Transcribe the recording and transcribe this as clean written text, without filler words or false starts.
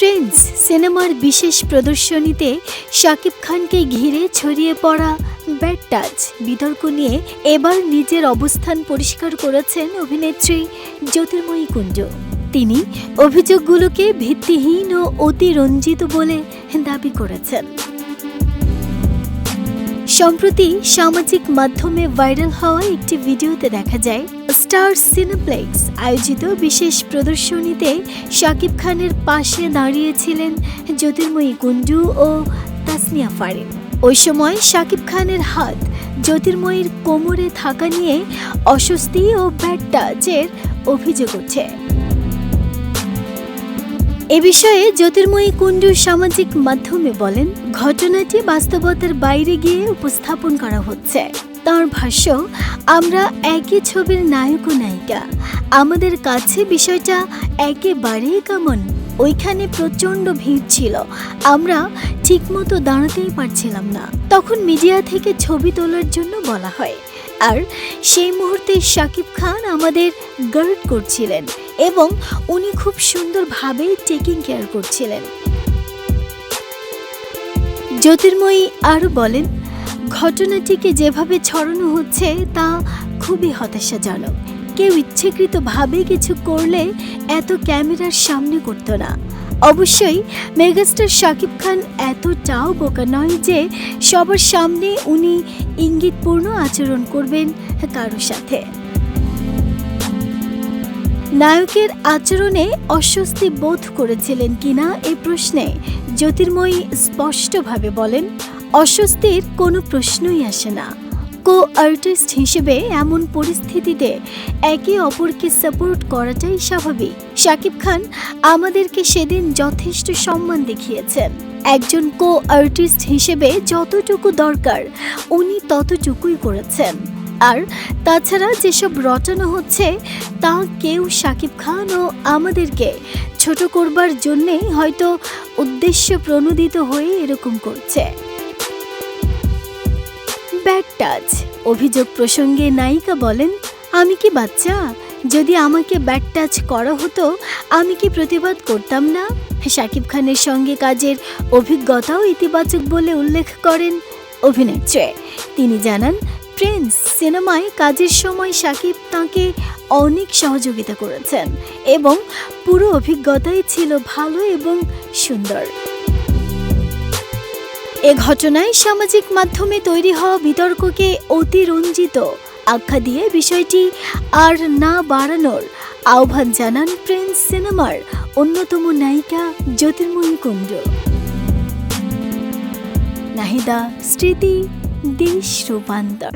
Prince সিনেমার বিশেষ প্রদর্শনীতে শাকিব খানকে ঘিরে ছড়িয়ে পড়া ব্যাড টাচ বিতর্ক নিয়ে এবার নিজের অবস্থান পরিষ্কার করেছেন অভিনেত্রী জ্যোতির্ময়ী কুণ্ডু। তিনি অভিযোগগুলোকে ভিত্তিহীন ও অতিরঞ্জিত বলে দাবি করেছেন। সম্প্রতি সামাজিক মাধ্যমে ভাইরাল হওয়া একটি ভিডিওতে দেখা যায় স্টার সিনেপ্লেক্স আয়োজিত বিশেষ প্রদর্শনীতে শাকিব খানের পাশে দাঁড়িয়েছিলেন জ্যোতির্ময়ী কুণ্ডু ও তাসনিয়া ফারিন। ওই সময় শাকিব খানের হাত জ্যোতির্ময়ীর কোমরে থাকা নিয়ে অস্বস্তি ও ব্যাড টাচের অভিযোগ ওঠে। এ বিষয়ে জ্যোতির্ময়ী কুণ্ডু সামাজিক মাধ্যমে বলেন, ঘটনাটি বাস্তবতার বাইরে গিয়ে উপস্থাপন করা হচ্ছে। তার ভাষ্য, আমরা একই ছবির নায়ক ও নায়িকা, আমাদের কাছে বিষয়টা একেবারেই কমন। ওইখানে প্রচণ্ড ভিড় ছিল, আমরা ঠিকমতো দাঁড়াতেই পারছিলাম না। তখন মিডিয়া থেকে ছবি তোলার জন্য বলা হয়, আর সেই মুহূর্তে শাকিব খান আমাদের গার্ড করছিলেন এবং উনি খুব সুন্দরভাবে টেকিং কেয়ার করছিলেন। জ্যোতির্ময়ী আরও বলেন, ঘটনাটিকে যেভাবে ছড়ানো হচ্ছে তা খুবই হতাশাজনক। কেউ ইচ্ছাকৃতভাবে কিছু করলে এত ক্যামেরার সামনে করতো না। অবশ্যই মেগাস্টার শাকিব খান এতটাও বোকা নয় যে সবার সামনে উনি ইঙ্গিতপূর্ণ আচরণ করবেন কারো সাথে। নায়কের আচরণে অস্বস্তি বোধ করেছিলেন কিনা এই প্রশ্নে জ্যোতির্ময়ী স্পষ্টভাবে বলেন, অস্বস্তির কোনো প্রশ্নই আসে না। কো আর্টিস্ট হিসেবে এমন পরিস্থিতিতে একে অপরকে সাপোর্ট করাটাই স্বাভাবিক। শাকিব খান আমাদেরকে সেদিন যথেষ্ট সম্মান দেখিয়েছেন। একজন কো আর্টিস্ট হিসেবে যতটুকু দরকার উনি ততটুকুই করেছেন। আর তাছাড়া যেসব রটানো হচ্ছে তা কেউ শাকিব খান ও আমাদেরকে ছোট করবার জন্যেই হয়তো উদ্দেশ্য প্রণোদিত হয়ে এরকম করছে। ব্যাড টাচ অভিযোগ প্রসঙ্গে নায়িকা বলেন, আমি কি বাচ্চা? যদি আমাকে ব্যাড টাচ করা হতো আমি কি প্রতিবাদ করতাম না? শাকিব খানের সঙ্গে কাজের অভিজ্ঞতাও ইতিবাচক বলে উল্লেখ করেন অভিনেত্রী। তিনি জানান, প্রিন্স সিনেমায় কাজের সময় শাকিব তাঁকে অনেক সহযোগিতা করেছেন এবং পুরো অভিজ্ঞতাই ছিল ভালো এবং সুন্দর। এ ঘটনায় সামাজিক মাধ্যমে তৈরি হওয়া বিতর্ককে অতিরঞ্জিত আখ্যা দিয়ে বিষয়টি আর না বাড়ানোর আহ্বান জানান প্রিন্স সিনেমার অন্যতম নায়িকা জ্যোতির্ময়ী কুণ্ডু। নাহিদা, স্মৃতি, দেশ রূপান্তর।